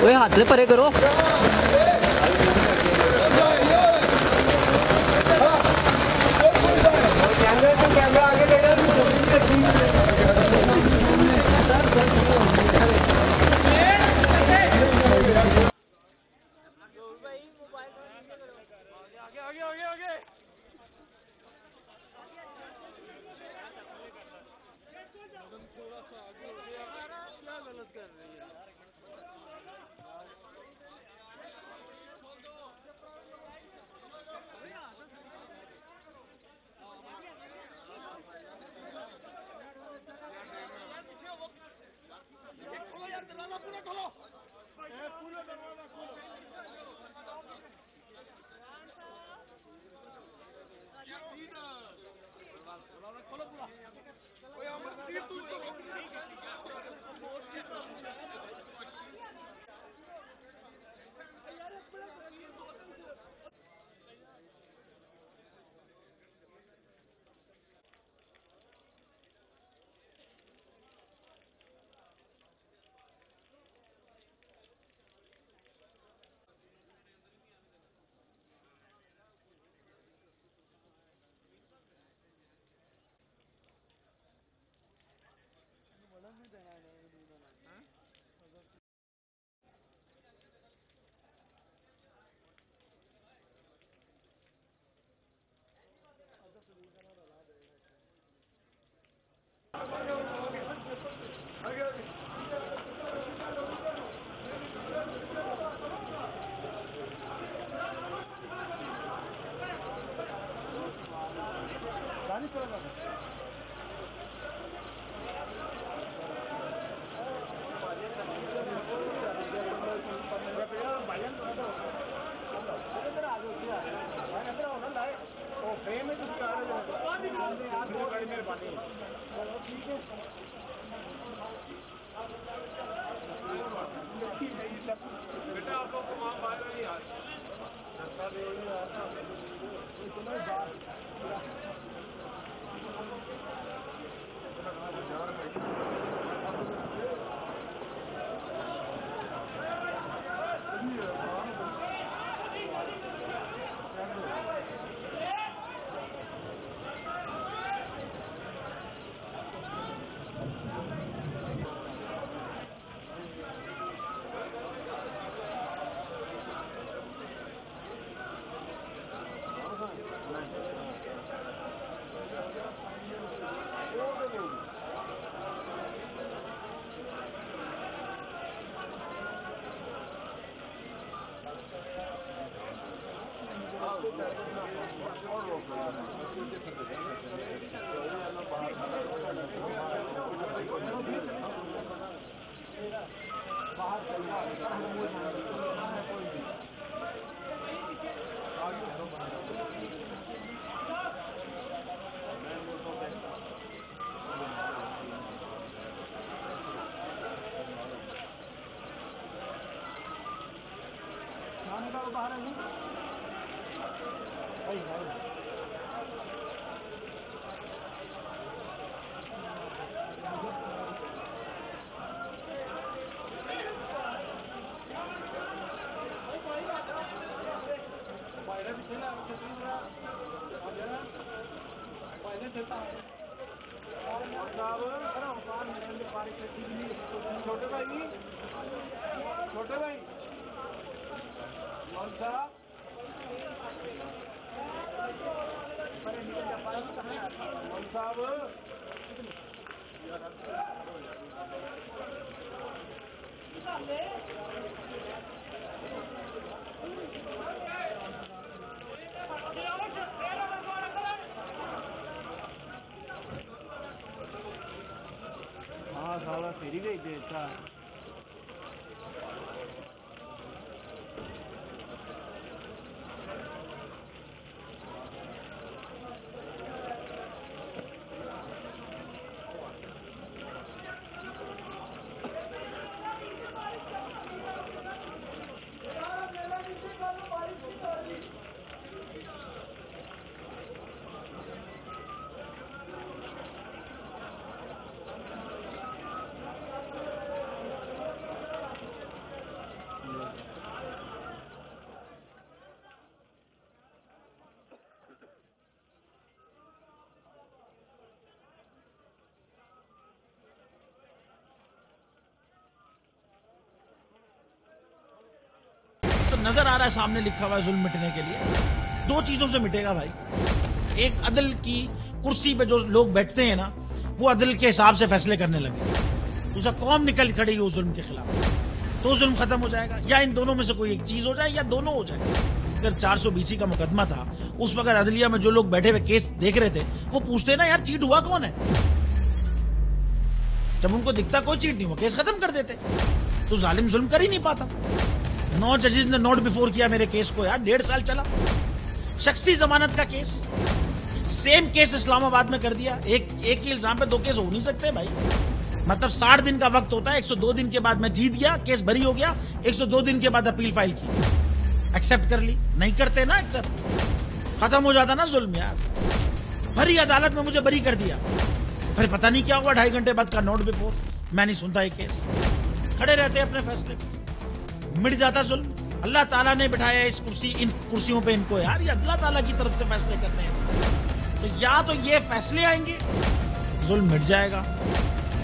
ओए हाथ से परे करो। कैमरा आगे ले क्या गलत कर रही है। खोलो यार, दरवाजा पूरा खोलो, पूरा दरवाजा खोलो। खोलो पूरा। ओए अमर तू बेटा आप लोग को वहाँ बाहर नहीं आ छोटे भाई कौन सा साहब हाँ साला फेरी गई थी अच्छा नजर आ रहा है सामने लिखा हुआ है जुल्म मिटने के लिए। दो चीजों से मिटेगा भाई, एक अदल की कुर्सी पे जो लोग बैठते हैं ना, वो अदल के हिसाब से फैसले करने लगे, दूसरा कौम निकल खड़ी उस जुल्म के खिलाफ, तो जुल्म खत्म हो जाएगा। या इन दोनों में से कोई एक चीज हो जाए या दोनों हो जाए। अगर 420 का मुकदमा था, उस वक्त अदलिया में जो लोग बैठे हुए केस देख रहे थे, वो पूछते ना यार चीट हुआ कौन है, जब उनको दिखता कोई चीट नहीं हुआ केस खत्म कर देते। तो जालिम जुल्म कर ही नहीं पाता। 9 जजेस ने नोट बिफोर किया मेरे केस को यार, 1.5 साल चला। शख्सी जमानत का केस, सेम केस इस्लामाबाद में कर दिया। एक ही इल्जाम पे 2 केस हो नहीं सकते भाई। मतलब 60 दिन का वक्त होता है, 102 दिन के बाद मैं जीत गया, केस बरी हो गया, 102 दिन के बाद अपील फाइल की, एक्सेप्ट कर ली। नहीं करते ना एक्सेप्ट, खत्म हो जाता ना जुल्म यार। भरी अदालत में मुझे बरी कर दिया, फिर पता नहीं क्या हुआ 2.5 घंटे बाद का नोट बिफोर, मैं नहीं सुनता ये केस। खड़े रहते अपने फैसले पे, मिट जाता जुल्म। अल्लाह ताला ने बिठाया इस कुर्सी, इन कुर्सियों पे इनको यार, ये अल्लाह ताला की तरफ से फैसले करने हैं। तो या तो ये फैसले आएंगे, जुल्म मिट जाएगा,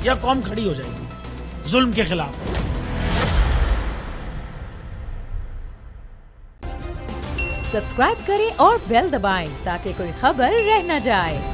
या कौम खड़ी हो जाएगी जुल्म के खिलाफ। सब्सक्राइब करें और बेल दबाएं ताकि कोई खबर रह न जाए।